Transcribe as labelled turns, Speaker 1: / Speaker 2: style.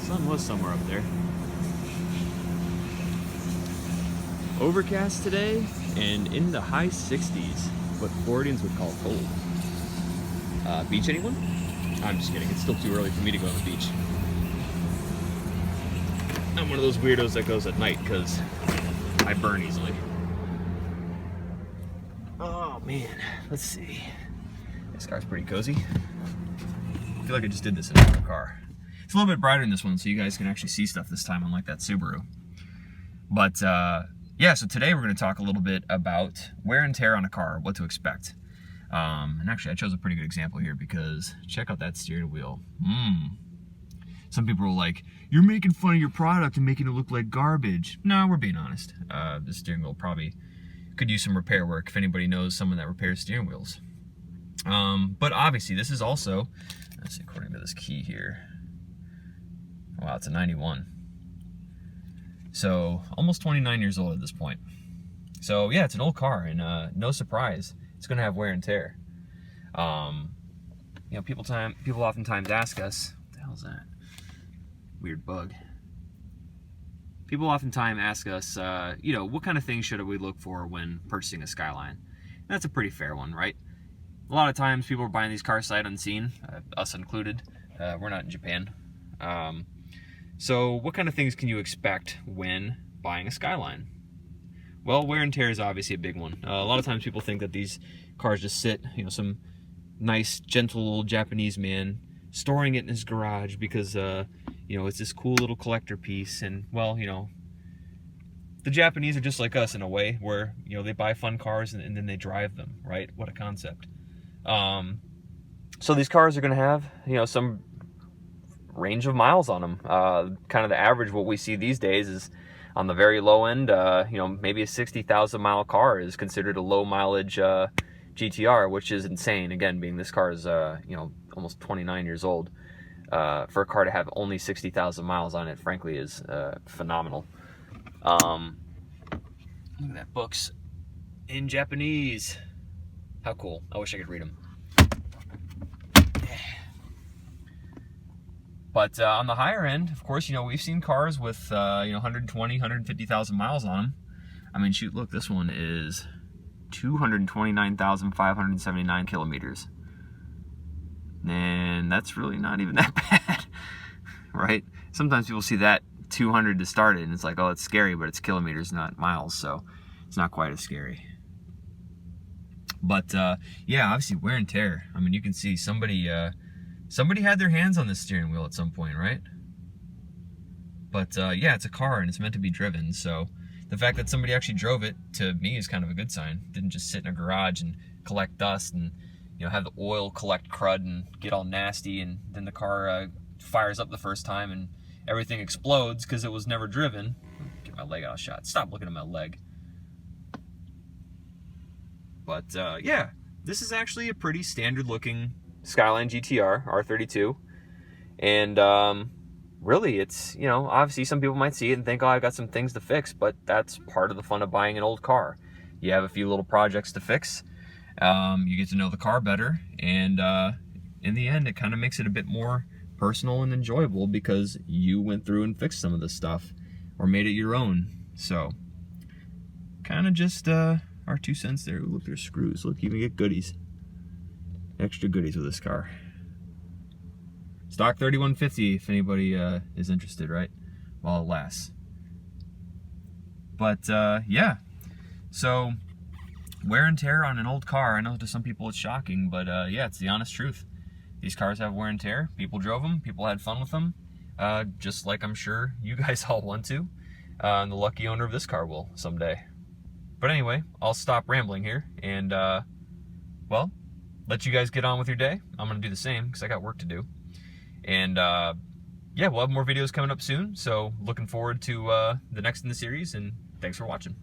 Speaker 1: Sun was somewhere up there. Overcast today and in the high 60s, what Floridians would call cold. Beach, anyone? I'm just kidding. It's still too early for me to go on the beach. I'm one of those weirdos that goes at night because I burn easily. Oh man, let's see. This car's pretty cozy. I feel like I just did this in another car. It's a little bit brighter in this one, so you guys can actually see stuff this time, unlike that Subaru. But yeah, so today we're going to talk a little bit about wear and tear on a car, what to expect. And actually, I chose a pretty good example here because check out that steering wheel. Some people are like, you're making fun of your product and making it look like garbage. No, we're being honest. The steering wheel probably could use some repair work if anybody knows someone that repairs steering wheels. But obviously, this is also, let's see, according to this key here, wow, it's a 91. So almost 29 years old at this point. So yeah, it's an old car, and no surprise, it's going to have wear and tear. You know, people oftentimes ask us, what the hell is that? Weird bug. People oftentimes ask us, you know, what kind of things should we look for when purchasing a Skyline? And that's a pretty fair one, right? A lot of times people are buying these cars sight unseen, us included. We're not in Japan. So what kind of things can you expect when buying a Skyline? Well, wear and tear is obviously a big one. A lot of times people think that these cars just sit, you know, some nice, gentle old Japanese man storing it in his garage because, you know, it's this cool little collector piece. And, well, you know, the Japanese are just like us in a way where, you know, they buy fun cars and then they drive them, right? What a concept. So these cars are going to have, you know, some range of miles on them. Kind of the average, what we see these days is on the very low end, you know, maybe a 60,000 mile car is considered a low mileage GTR, which is insane. Again, being this car is, you know, almost 29 years old. For a car to have only 60,000 miles on it, frankly, is phenomenal. Look at that, books in Japanese. How cool. I wish I could read them. But on the higher end, of course, you know, we've seen cars with, you know, 120, 150,000 miles on them. I mean, shoot, look, this one is 229,579 kilometers. And that's really not even that bad, right? Sometimes people see that 200 to start it, and it's like, oh, it's scary, but it's kilometers, not miles, so it's not quite as scary. But, yeah, obviously, wear and tear. I mean, you can see somebody had their hands on this steering wheel at some point, right? But, yeah, it's a car, and it's meant to be driven, so the fact that somebody actually drove it, to me, is kind of a good sign. Didn't just sit in a garage and collect dust and, you know, have the oil collect crud and get all nasty, and then the car fires up the first time and everything explodes because it was never driven. Get my leg out of shot. Stop looking at my leg. But, yeah, this is actually a pretty standard-looking Skyline GTR, R32. And, really, it's, you know, obviously some people might see it and think, oh, I've got some things to fix, but that's part of the fun of buying an old car. You have a few little projects to fix. You get to know the car better, and in the end, it kind of makes it a bit more personal and enjoyable because you went through and fixed some of this stuff or made it your own. So, kind of just our 2 cents there. Ooh, look, there's screws. Look, you can get goodies. Extra goodies with this car. Stock 3150 if anybody is interested, right? While it lasts. But, yeah. So, wear and tear on an old car, I know to some people it's shocking, but yeah, it's the honest truth. These cars have wear and tear. People drove them. People had fun with them. Just like I'm sure you guys all want to. And the lucky owner of this car will someday. But anyway, I'll stop rambling here and, well, let you guys get on with your day. I'm going to do the same because I got work to do. And, yeah, we'll have more videos coming up soon. So looking forward to the next in the series, and thanks for watching.